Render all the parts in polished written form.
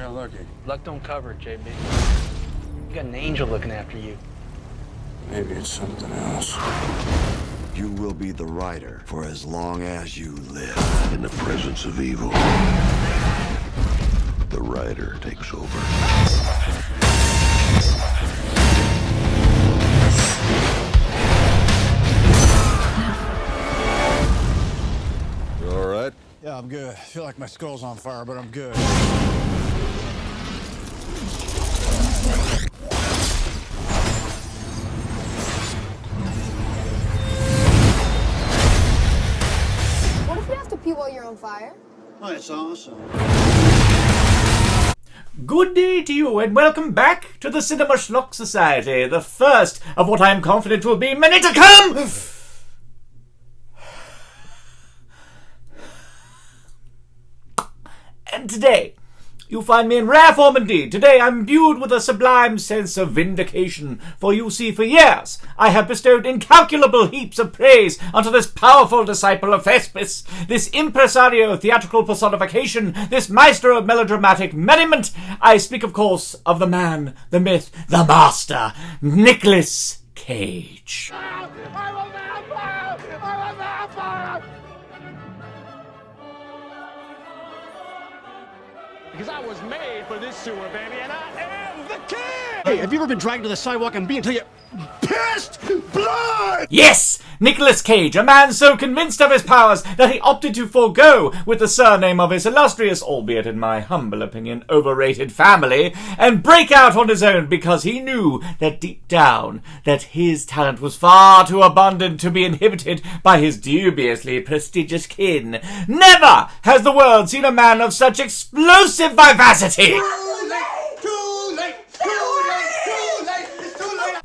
you're lucky. Luck don't cover it, JB. You got an angel looking after you. Maybe it's something else. You will be the rider for as long as you live. In the presence of evil, the rider takes over. You all right? Yeah, I'm good. I feel like my skull's on fire, but I'm good. What if you have to pee while you're on fire? Oh, it's awesome. Good day to you, and welcome back to the Cinema Schlock Society, the first of what I am confident will be many to come! And today, you find me in rare form indeed. Today I'm imbued with a sublime sense of vindication, for you see, for years I have bestowed incalculable heaps of praise unto this powerful disciple of Thespis, this impresario theatrical personification, this maestro of melodramatic merriment. I speak, of course, of the man, the myth, the master, Nicolas Cage. I'm a vampire! I'm a vampire! Because I was made for this sewer, baby, and I am the king! Hey, have you ever been dragged to the sidewalk and been until you pissed blood? Yes! Nicolas Cage, a man so convinced of his powers that he opted to forego with the surname of his illustrious, albeit in my humble opinion, overrated family, and break out on his own because he knew that deep down that his talent was far too abundant to be inhibited by his dubiously prestigious kin. Never has the world seen a man of such explosive vivacity!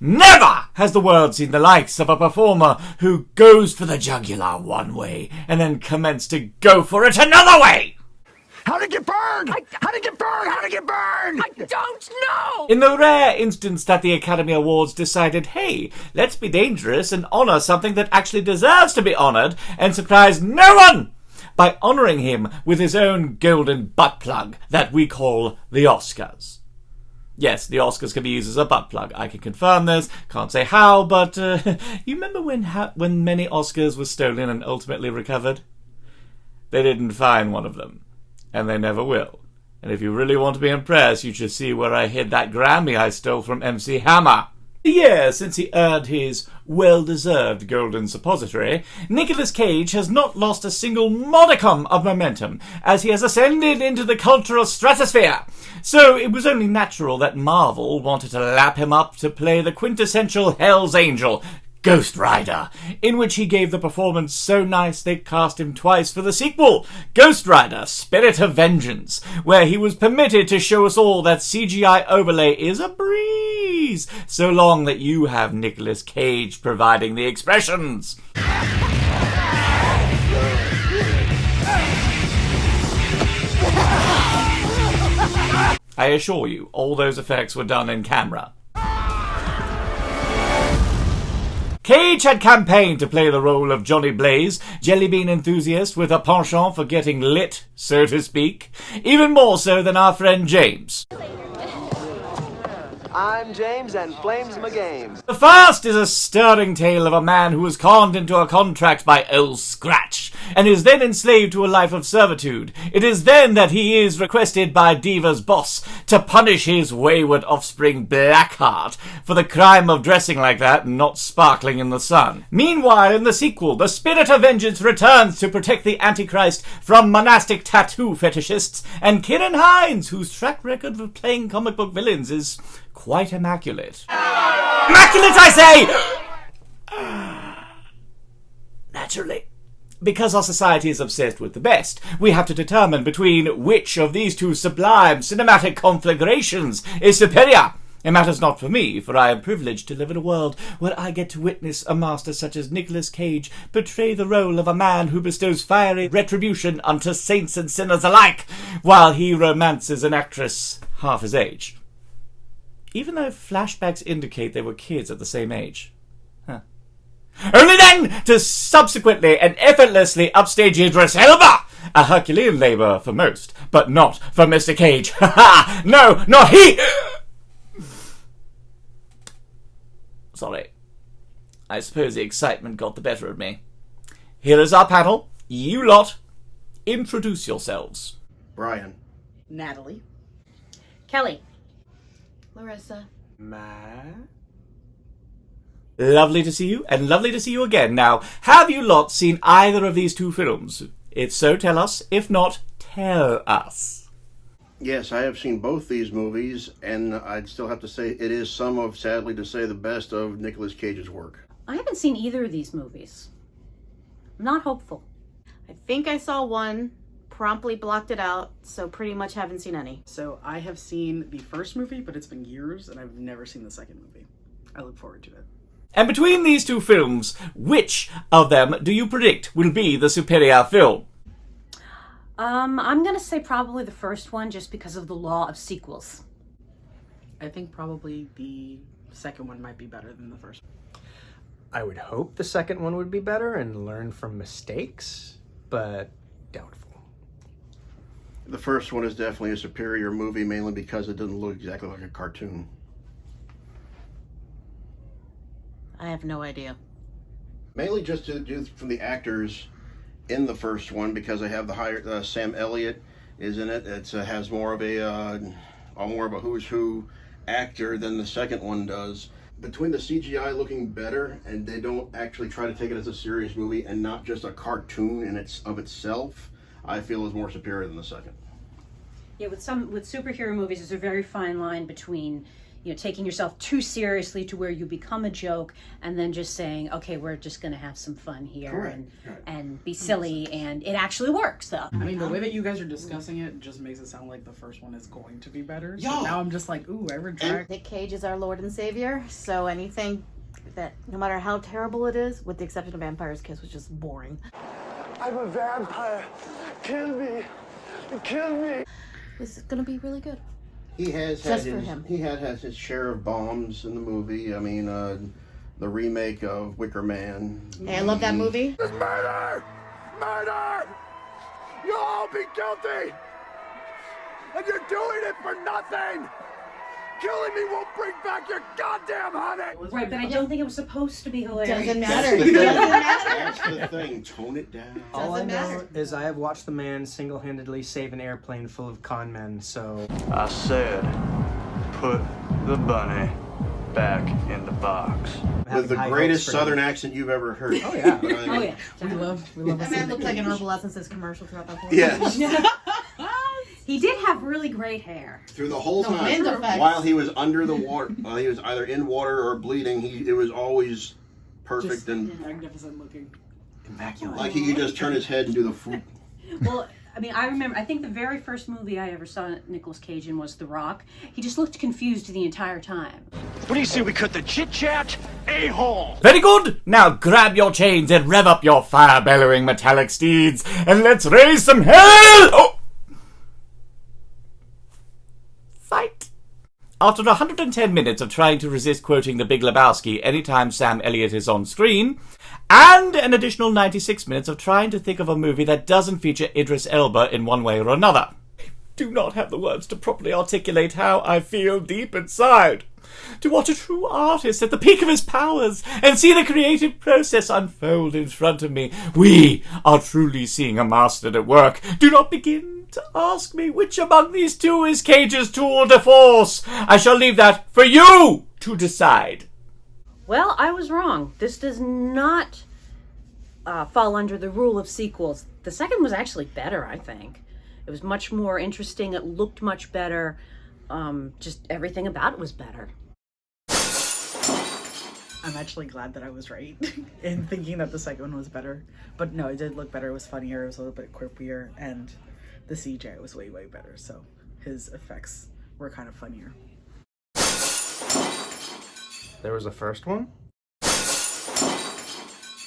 Never has the world seen the likes of a performer who goes for the jugular one way and then commence to go for it another way. How'd it get burned? How'd it get burned? How'd it get burned? I don't know! In the rare instance that the Academy Awards decided, hey, let's be dangerous and honor something that actually deserves to be honored and surprise no one by honoring him with his own golden butt plug that we call the Oscars. Yes, the Oscars can be used as a butt plug. I can confirm this. Can't say how, but you remember when many Oscars were stolen and ultimately recovered? They didn't find one of them, and they never will. And if you really want to be impressed, you should see where I hid that Grammy I stole from MC Hammer. A year since he earned his well-deserved golden suppository, Nicolas Cage has not lost a single modicum of momentum as he has ascended into the cultural stratosphere. So it was only natural that Marvel wanted to lap him up to play the quintessential Hell's Angel, Ghost Rider, in which he gave the performance so nice they cast him twice for the sequel, Ghost Rider, Spirit of Vengeance, where he was permitted to show us all that CGI overlay is a breeze, so long that you have Nicolas Cage providing the expressions. I assure you, all those effects were done in camera. Cage had campaigned to play the role of Johnny Blaze, jellybean enthusiast with a penchant for getting lit, so to speak, even more so than our friend James. I'm James, and flames my games. The first is a stirring tale of a man who was conned into a contract by Old Scratch, and is then enslaved to a life of servitude. It is then that he is requested by Diva's boss to punish his wayward offspring Blackheart for the crime of dressing like that and not sparkling in the sun. Meanwhile, in the sequel, the Spirit of Vengeance returns to protect the Antichrist from monastic tattoo fetishists, and Kieran Hines, whose track record of playing comic book villains is quite immaculate. Immaculate, I say! Naturally. Because our society is obsessed with the best, we have to determine between which of these two sublime cinematic conflagrations is superior. It matters not for me, for I am privileged to live in a world where I get to witness a master such as Nicolas Cage portray the role of a man who bestows fiery retribution unto saints and sinners alike, while he romances an actress half his age. Even though flashbacks indicate they were kids at the same age. Only then to subsequently and effortlessly upstage Idris Elba a Herculean labor for most, but not for Mr. Cage. Ha ha! No, not he! Sorry. I suppose the excitement got the better of me. Here is our panel. You lot, introduce yourselves. Brian. Natalie. Kelly. Larissa. Matt? Lovely to see you, and lovely to see you again. Now, have you lot seen either of these two films? If so, tell us. If not, tell us. Yes, I have seen both these movies, and I'd still have to say it is some of, sadly to say, the best of Nicolas Cage's work. I haven't seen either of these movies. I'm not hopeful. I think I saw one, promptly blocked it out, so pretty much haven't seen any. So I have seen the first movie, but it's been years, and I've never seen the second movie. I look forward to it. And between these two films, which of them do you predict will be the superior film? I'm gonna say probably the first one, just because of the law of sequels. I think probably the second one might be better than the first one. I would hope the second one would be better and learn from mistakes, but doubtful. The first one is definitely a superior movie, mainly because it doesn't look exactly like a cartoon. I have no idea. Mainly just to do from the actors in the first one, because they have the higher Sam Elliott is in it. It has more of a who's who actor than the second one does. Between the CGI looking better, and they don't actually try to take it as a serious movie and not just a cartoon in itself, I feel is more superior than the second. Yeah, with superhero movies, there's a very fine line between, you know, taking yourself too seriously to where you become a joke, and then just saying, okay, we're just going to have some fun here and be silly, and it actually works, though. I mean, the way that you guys are discussing it just makes it sound like the first one is going to be better. So now I'm just like, ooh, I retract. Nick Cage is our Lord and Savior, so anything that, no matter how terrible it is, with the exception of Vampire's Kiss, was just boring. I'm a vampire. Kill me. Kill me. This is gonna be really good. He has Just had for his, him. he has his share of bombs in the movie. I mean, the remake of Wicker Man. Hey, I love that movie. It's murder! Murder! You'll all be guilty! And you're doing it for nothing! Killing me won't bring back your goddamn honey! Right, but I don't think it was supposed to be hilarious. Doesn't matter. That's the thing. Tone it down. All I know matter. is I have watched the man single-handedly save an airplane full of con men, so... I said, put the bunny back in the box. With the greatest southern accent you've ever heard. Oh, yeah. Oh, yeah. We love That man looked like an Herbal Essences commercial throughout that whole Yes. He did have really great hair. Through the whole time, wind effects. while he was under the water, while he was either in water or bleeding, it was always perfect just and magnificent looking. Immaculate. like he could just turn his head and do the food. Well, I mean, I think the very first movie I ever saw Nicolas Cage in was The Rock. He just looked confused the entire time. What do you say we cut the chit-chat? A-hole! Very good! Now grab your chains and rev up your fire-bellowing metallic steeds, and let's raise some hell! Oh! Fight! After 110 minutes of trying to resist quoting The Big Lebowski anytime Sam Elliott is on screen, and an additional 96 minutes of trying to think of a movie that doesn't feature Idris Elba in one way or another. I do not have the words to properly articulate how I feel deep inside. To watch a true artist at the peak of his powers and see the creative process unfold in front of me, we are truly seeing a master at work. Do not begin to ask me which among these two is Cage's tour de force. I shall leave that for you to decide. Well, I was wrong. This does not fall under the rule of sequels. The second was actually better, I think. It was much more interesting. It looked much better. Just everything about it was better. I'm actually glad that I was right in thinking that the second one was better. But no, it did look better. It was funnier. It was a little bit quirkier. And the CGI was way, way better. So his effects were kind of funnier. There was a first one?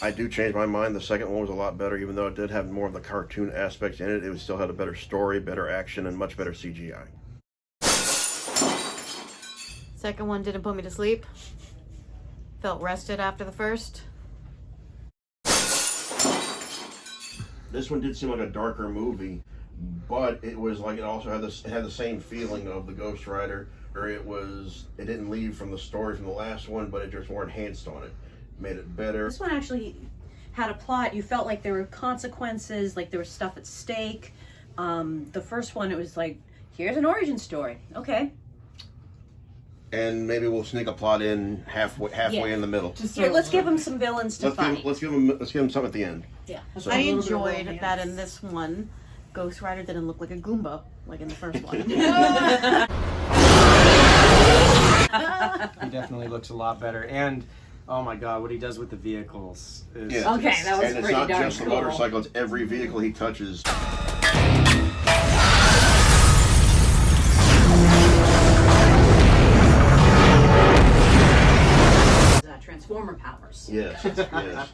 I do change my mind. The second one was a lot better, even though it did have more of the cartoon aspects in it. It still had a better story, better action, and much better CGI. Second one didn't put me to sleep. Felt rested after the first. This one did seem like a darker movie, but it was like it also had this. It had the same feeling of the Ghost Rider, or it didn't leave from the story from the last one, but it just more enhanced on it, made it better. This one actually had a plot. You felt like there were consequences, like there was stuff at stake. The first one, it was like, here's an origin story. Okay. And maybe we'll sneak a plot in halfway in the middle. Here, let's give them some villains to fight. Let's give them something at the end. Yeah. So, I enjoyed that in this one. Ghost Rider didn't look like a Goomba like in the first one. He definitely looks a lot better. And oh my god, what he does with the vehicles is Okay, that was and it's pretty not darn just the cool. motorcycle; it's every vehicle he touches. Transformer powers. Yes, yes.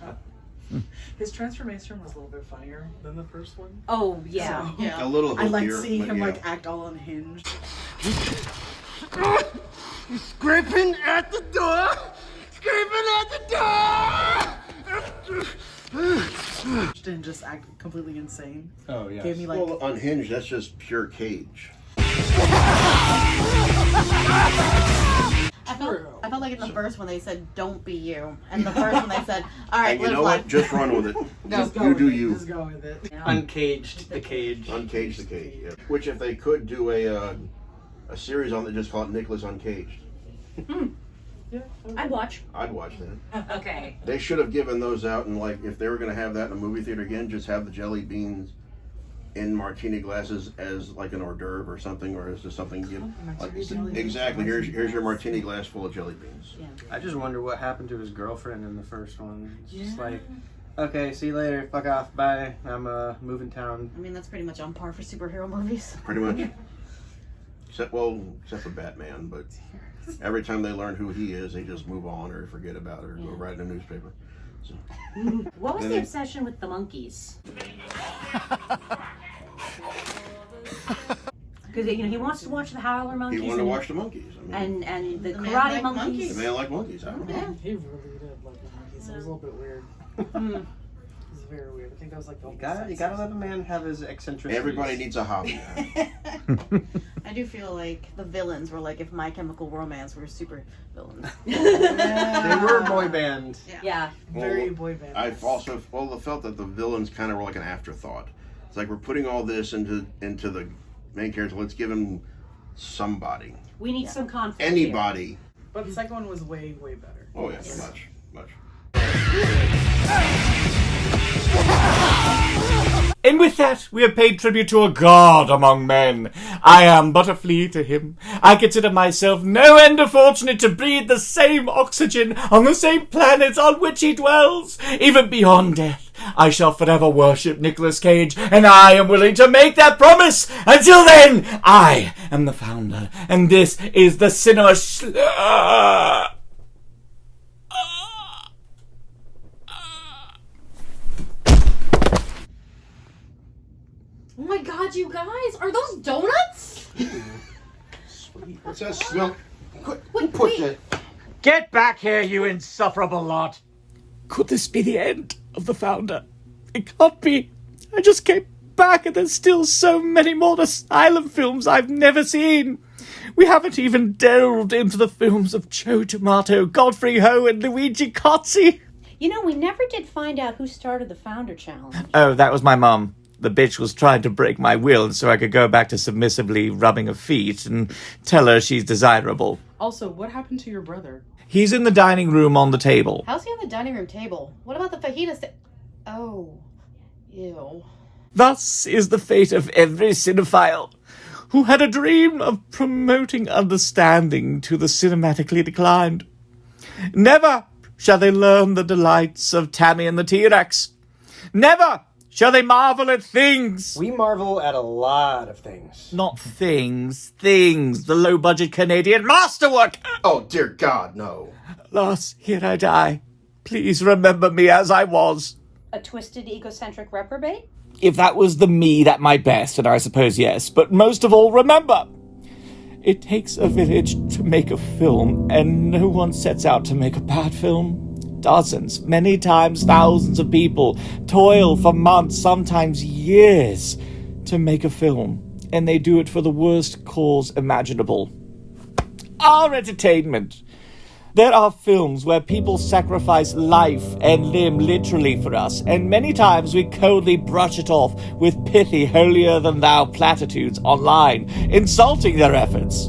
His transformation was a little bit funnier than the first one. Oh yeah, So, A little I like hookier, seeing but him yeah. like act all unhinged. Scraping at the door! Scraping at the door! Didn't just act completely insane. Oh yeah. Gave me like Well, unhinged. That's just pure Cage. I felt like in the first one they said, "Don't be you," and the first one they said, "All right, And you live know life." what? Just run with it. just go you with do it. you. Just go with it. Uncaged the cage. Uncage the Cage. Yeah. Which, if they could do a series on it, just call it Nicolas Uncaged. Yeah. I'd watch. I'd watch that. Okay. They should have given those out, and like if they were going to have that in a movie theater again, just have the jelly beans in martini glasses as like an hors d'oeuvre or something, or as just something exactly. Here's your martini glass full of jelly beans. Yeah. I just wonder what happened to his girlfriend in the first one. It's just like, okay, see you later, fuck off, bye. I'm moving town. I mean, that's pretty much on par for superhero movies. Pretty much. Except for Batman, but every time they learn who he is, they just move on or forget about it or go write in a newspaper. So. What was the obsession with the monkeys? Because he wants to watch the howler monkeys. He wanted to watch the monkeys. I mean, and the The man karate liked monkeys. the man like monkeys. I don't know. He really did like the monkeys. It was a little bit weird. It was very weird. I think that was like the You gotta let a man have his eccentricities. Everybody needs a hobby. I do feel like the villains were like if My Chemical Romance were super villains. They were a boy band. Yeah. very boy band. I've also felt that the villains kind of were like an afterthought. It's like we're putting all this into the main character. Let's give him somebody, We need some conflict. anybody. But the second one was way, way better. Oh yeah, much. And with that, we have paid tribute to a god among men. I am but a flea to him. I consider myself no end fortunate to breathe the same oxygen on the same planet on which he dwells. Even beyond death, I shall forever worship Nicolas Cage, and I am willing to make that promise. Until then, I am the founder, and this is the Cinema Schlock. Oh my god, you guys! Are those donuts? What's that smell? Wait. Get back here, you insufferable lot! Could this be the end of the founder? It can't be. I just came back and there's still so many more asylum films I've never seen. We haven't even delved into the films of Joe D'Amato, Godfrey Ho, and Luigi Cozzi. We never did find out who started the Founder Challenge. Oh, that was my mum. The bitch was trying to break my will so I could go back to submissively rubbing her feet and tell her she's desirable. Also, what happened to your brother? He's in the dining room on the table. How's he on the dining room table? What about the fajitas? Oh, ew. Thus is the fate of every cinephile who had a dream of promoting understanding to the cinematically declined. Never shall they learn the delights of Tammy and the T-Rex. Never shall they marvel at things. We marvel at a lot of things. Not things. The low-budget Canadian masterwork. Oh dear God, no. Alas, here I die. Please remember me as I was. A twisted, egocentric reprobate? If that was the me at my best, then I suppose yes. But most of all, remember, it takes a village to make a film, and no one sets out to make a bad film. dozens, many times thousands of people toil for months, sometimes years, to make a film, and they do it for the worst cause imaginable. Our entertainment. There are films where people sacrifice life and limb literally for us, and many times we coldly brush it off with pithy, holier-than-thou platitudes online, insulting their efforts.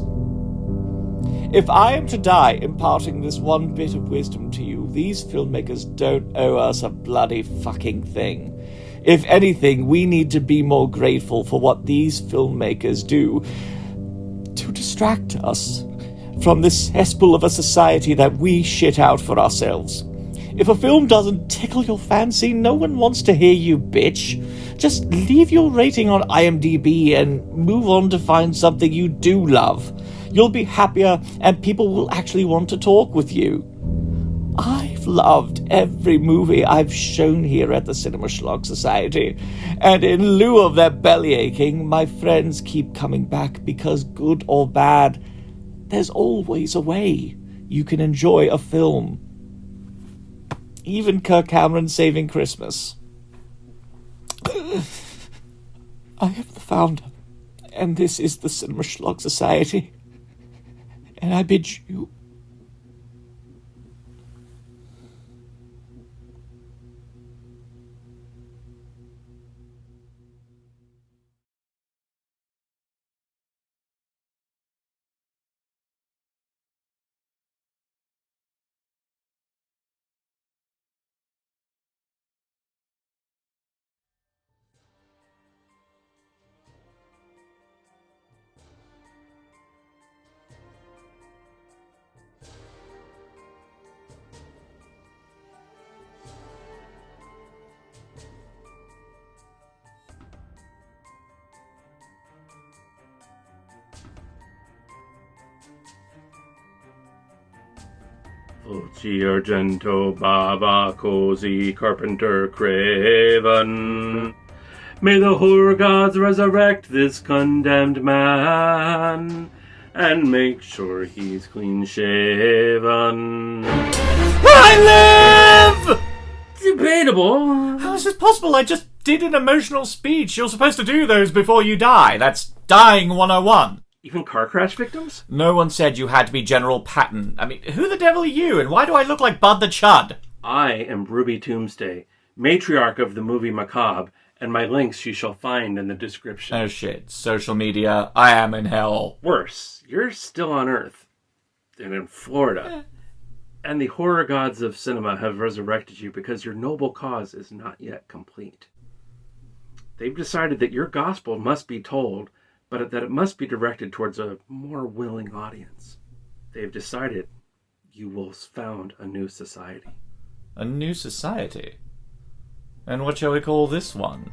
If I am to die imparting this one bit of wisdom to you, these filmmakers don't owe us a bloody fucking thing. If anything, we need to be more grateful for what these filmmakers do to distract us from this cesspool of a society that we shit out for ourselves. If a film doesn't tickle your fancy, no one wants to hear you, bitch. Just leave your rating on IMDb and move on to find something you do love. You'll be happier and people will actually want to talk with you. I've loved every movie I've shown here at the Cinema Schlock Society, and in lieu of their belly aching, my friends keep coming back because, good or bad, there's always a way you can enjoy a film. Even Kirk Cameron Saving Christmas. I am the founder, and this is the Cinema Schlock Society, and I bid you Fulci Argento Baba Cosi Carpenter Craven. May the horror gods resurrect this condemned man and make sure he's clean shaven. I live! Debatable. How is this possible? I just did an emotional speech. You're supposed to do those before you die. That's dying 101. Even car crash victims? No one said you had to be General Patton. I mean, who the devil are you, and why do I look like Bud the Chud? I am Ruby Tombsday, matriarch of the movie Macabre, and my links you shall find in the description. Oh shit, social media, I am in hell. Worse, you're still on Earth, and in Florida. And the horror gods of cinema have resurrected you because your noble cause is not yet complete. They've decided that your gospel must be told, but that it must be directed towards a more willing audience. They've decided you will found a new society. A new society? And what shall we call this one?